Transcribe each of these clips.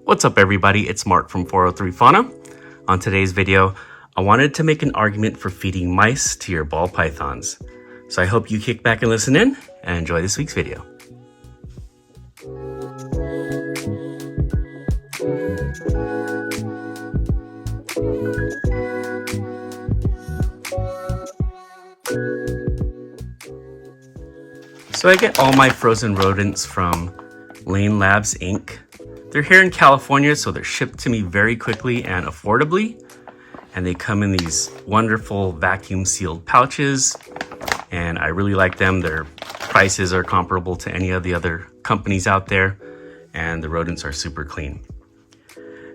What's up everybody, it's Mark from 403 Fauna. On today's video, I wanted to make an argument for feeding mice to your ball pythons. So I hope you kick back and listen in and enjoy this week's video. So I get all my frozen rodents from Lane Labs Inc. They're here in California, so they're shipped to me very quickly and affordably. And they come in these wonderful vacuum sealed pouches. And I really like them. Their prices are comparable to any of the other companies out there. And the rodents are super clean.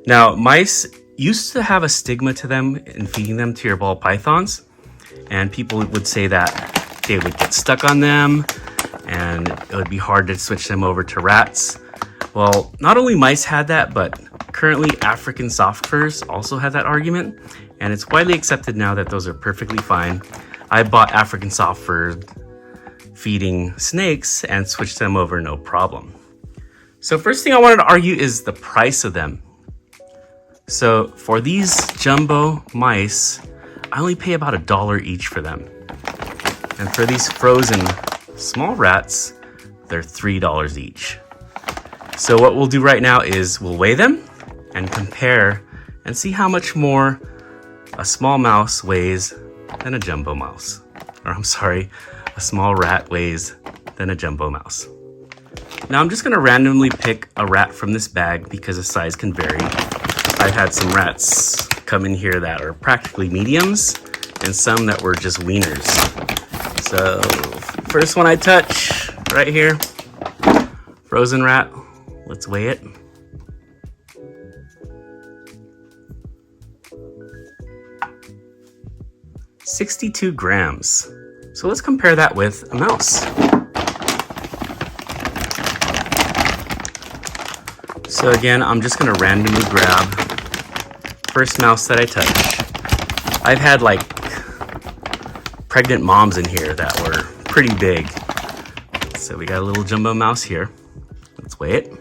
Now, mice used to have a stigma to them in feeding them to your ball pythons. And people would say that they would get stuck on them and it would be hard to switch them over to rats. Well, not only mice had that, but currently African soft furs also have that argument, and it's widely accepted now that those are perfectly fine. I bought African soft fur feeding snakes and switched them over no problem. So first thing I wanted to argue is the price of them. So for these jumbo mice, I only pay about $1 each for them. And for these frozen small rats, they're $3 each. So what we'll do right now is we'll weigh them and compare and see how much more a small mouse weighs than a jumbo mouse. Or I'm sorry, a small rat weighs than a jumbo mouse. Now I'm just gonna randomly pick a rat from this bag because the size can vary. I've had some rats come in here that are practically mediums and some that were just wieners. So first one I touch right here, frozen rat. Let's weigh it. $62 grams. So let's compare that with a mouse. So again, I'm just gonna randomly grab first mouse that I touch. I've had like pregnant moms in here that were pretty big. So we got a little jumbo mouse here. Let's weigh it.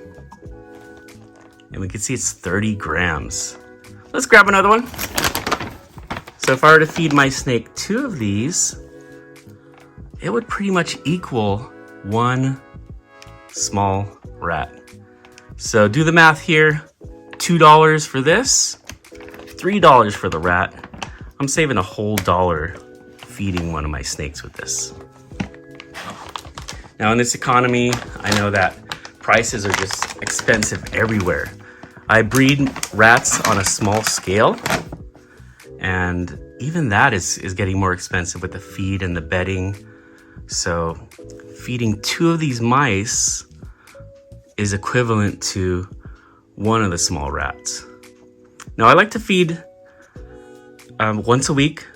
And we can see it's 30 grams. Let's grab another one. So if I were to feed my snake 2 of these, it would pretty much equal 1 small rat. So do the math here. $2 for this, $3 for the rat. I'm saving a whole dollar feeding one of my snakes with this. Now in this economy, I know that prices are just expensive everywhere. I breed rats on a small scale, and even that is getting more expensive with the feed and the bedding. So feeding 2 of these mice is equivalent to 1 of the small rats. Now I like to feed once a week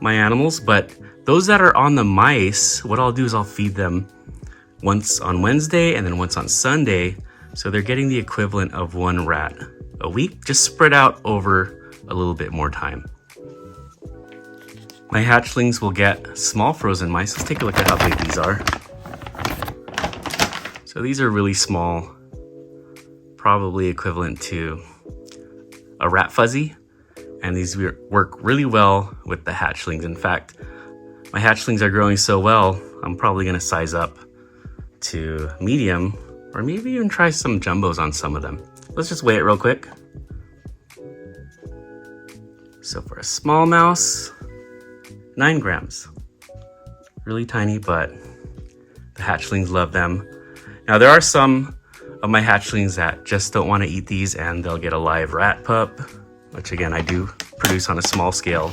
my animals, but those that are on the mice, what I'll do is I'll feed them once on Wednesday and then once on Sunday. So they're getting the equivalent of 1 rat a week, just spread out over a little bit more time. My hatchlings will get small frozen mice. Let's take a look at how big these are. So these are really small, probably equivalent to a rat fuzzy. And these work really well with the hatchlings. In fact, my hatchlings are growing so well, I'm probably gonna size up to medium, or maybe even try some jumbos on some of them. Let's just weigh it real quick. So for a small mouse, 9 grams. Really tiny, but the hatchlings love them. Now there are some of my hatchlings that just don't want to eat these and they'll get a live rat pup, which again I do produce on a small scale,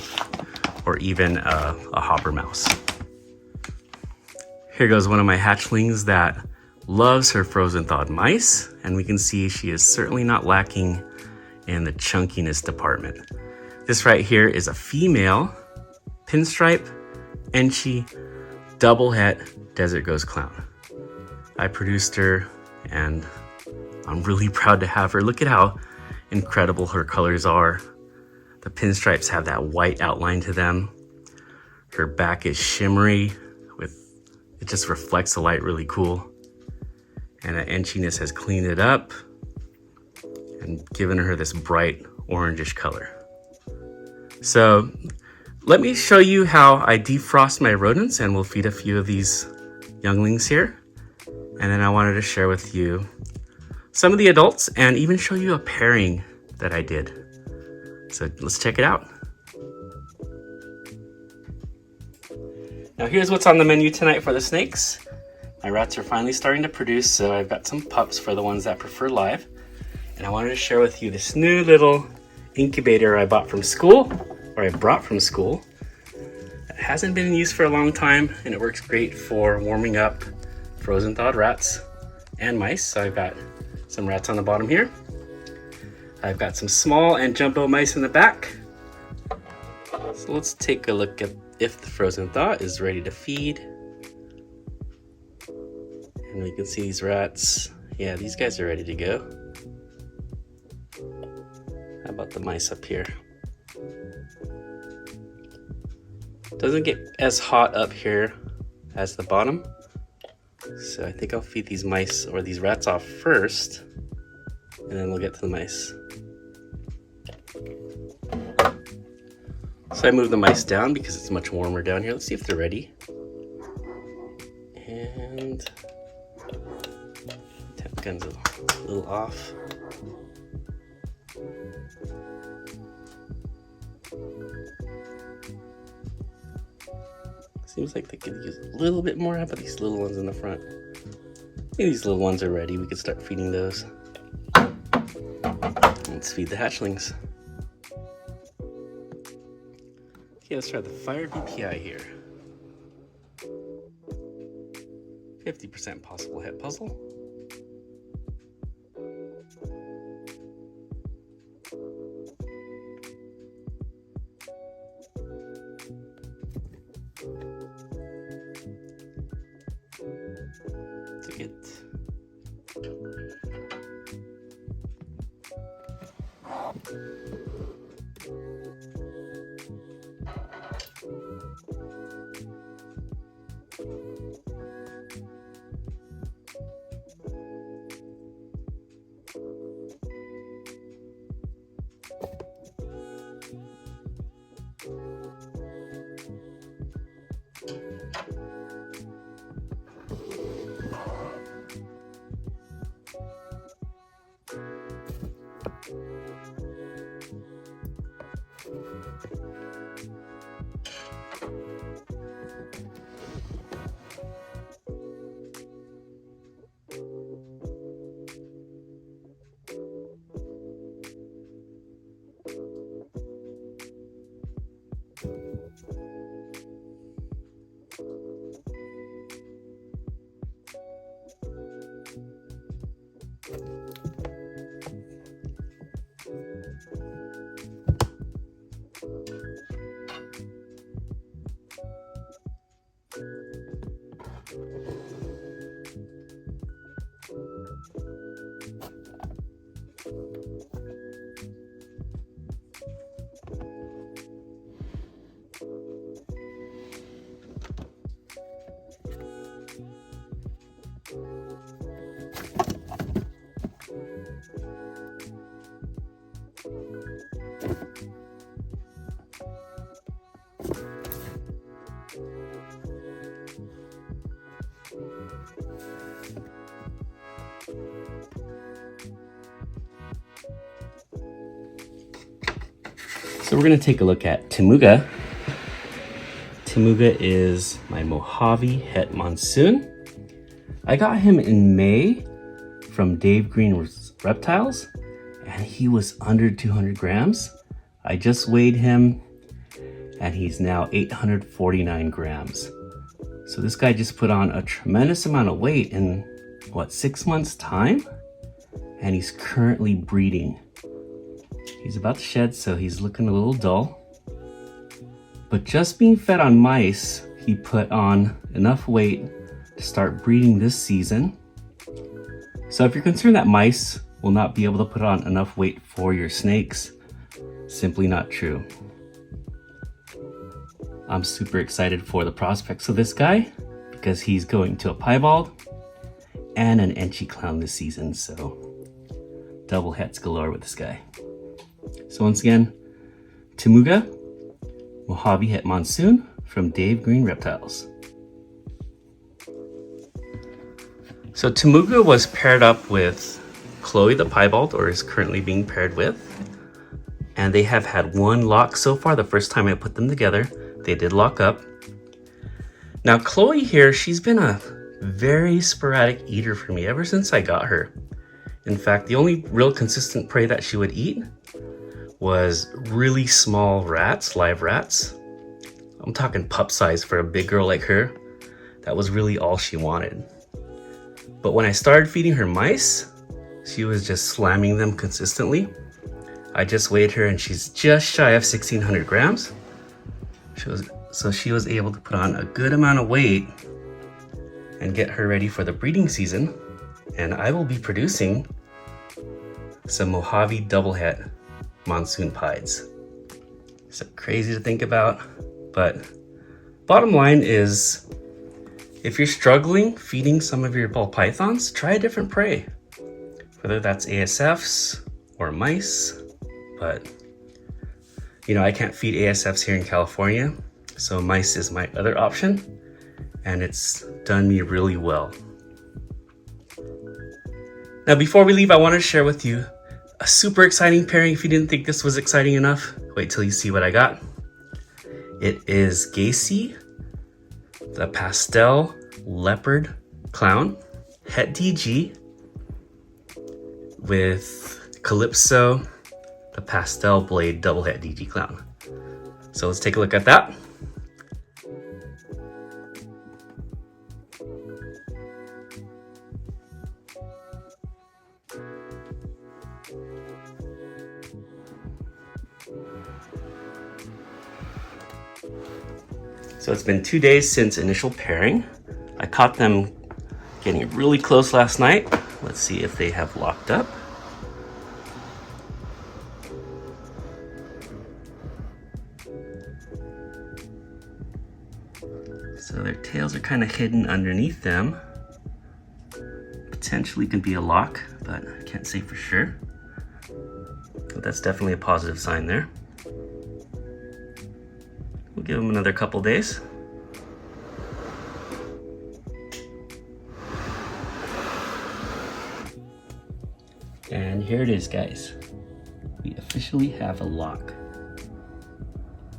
or even a hopper mouse. Here goes one of my hatchlings that loves her frozen thawed mice, and we can see she is certainly not lacking in the chunkiness department. This right here is a female pinstripe, Enchi, double het desert ghost clown. I produced her and I'm really proud to have her. Look at how incredible her colors are. The pinstripes have that white outline to them. Her back is shimmery it just reflects the light really cool. And the enchiness has cleaned it up. And and given her this bright orangish color. So let me show you how I defrost my rodents, and we'll feed a few of these younglings here. And then I wanted to share with you some of the adults and even show you a pairing that I did. So let's check it out. Now here's what's on the menu tonight for the snakes. My rats are finally starting to produce, so I've got some pups for the ones that prefer live. And I wanted to share with you this new little incubator I bought from school, or I brought from school. It hasn't been in use for a long time, and it works great for warming up frozen thawed rats and mice. So I've got some rats on the bottom here. I've got some small and jumbo mice in the back. So let's take a look at if the frozen thaw is ready to feed. And we can see these rats. Yeah, these guys are ready to go. How about the mice up here? Doesn't get as hot up here as the bottom. So I think I'll feed these mice or these rats off first, and then we'll get to the mice. So I move the mice down because it's much warmer down here. Let's see if they're ready. And temp gun's a little off. Seems like they could use a little bit more. How about these little ones in the front? Maybe these little ones are ready. We could start feeding those. Let's feed the hatchlings. Okay, let's try the fire BPI here. 50% possible head puzzle. Ticket. So we're going to take a look at Temuga. Temuga is my Mojave Het Monsoon. I got him in May from Dave Green Reptiles, and he was under 200 grams. I just weighed him, and he's now 849 grams. So this guy just put on a tremendous amount of weight in, 6 months' time? And he's currently breeding. He's about to shed, so he's looking a little dull. But just being fed on mice, he put on enough weight to start breeding this season. So if you're concerned that mice will not be able to put on enough weight for your snakes, simply not true. I'm super excited for the prospects of this guy because he's going to a piebald and an Enchi clown this season, so double hets galore with this guy. So once again, Temuga, Mojave Het Monsoon from Dave Green Reptiles. So Temuga was paired up with Chloe the Piebald, or is currently being paired with. And they have had one lock so far. The first time I put them together, they did lock up. Now Chloe here, she's been a very sporadic eater for me ever since I got her. In fact, the only real consistent prey that she would eat was really small rats, live rats. I'm talking pup size for a big girl like her. That was really all she wanted. But when I started feeding her mice, she was just slamming them consistently. I just weighed her and she's just shy of 1,600 grams. So she was able to put on a good amount of weight and get her ready for the breeding season. And I will be producing some Mojave double het monsoon pieds. So crazy to think about, but bottom line is, if you're struggling feeding some of your ball pythons, try a different prey, whether that's ASFs or mice. But you know, I can't feed ASFs here in California, so mice is my other option, and it's done me really well. Now before we leave, I want to share with you a super exciting pairing. If you didn't think this was exciting enough, wait till you see what I got. It is Gacy, the pastel leopard clown, Het DG, with Calypso, the pastel blade double het DG clown. So let's take a look at that. So it's been 2 days since initial pairing. I caught them getting really close last night. Let's see if they have locked up. So their tails are kind of hidden underneath them. Potentially could be a lock, but I can't say for sure. But that's definitely a positive sign there. We'll give them another couple days. And here it is, guys. We officially have a lock.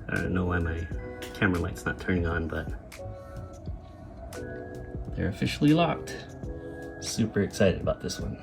I don't know why my camera light's not turning on, but they're officially locked. Super excited about this one.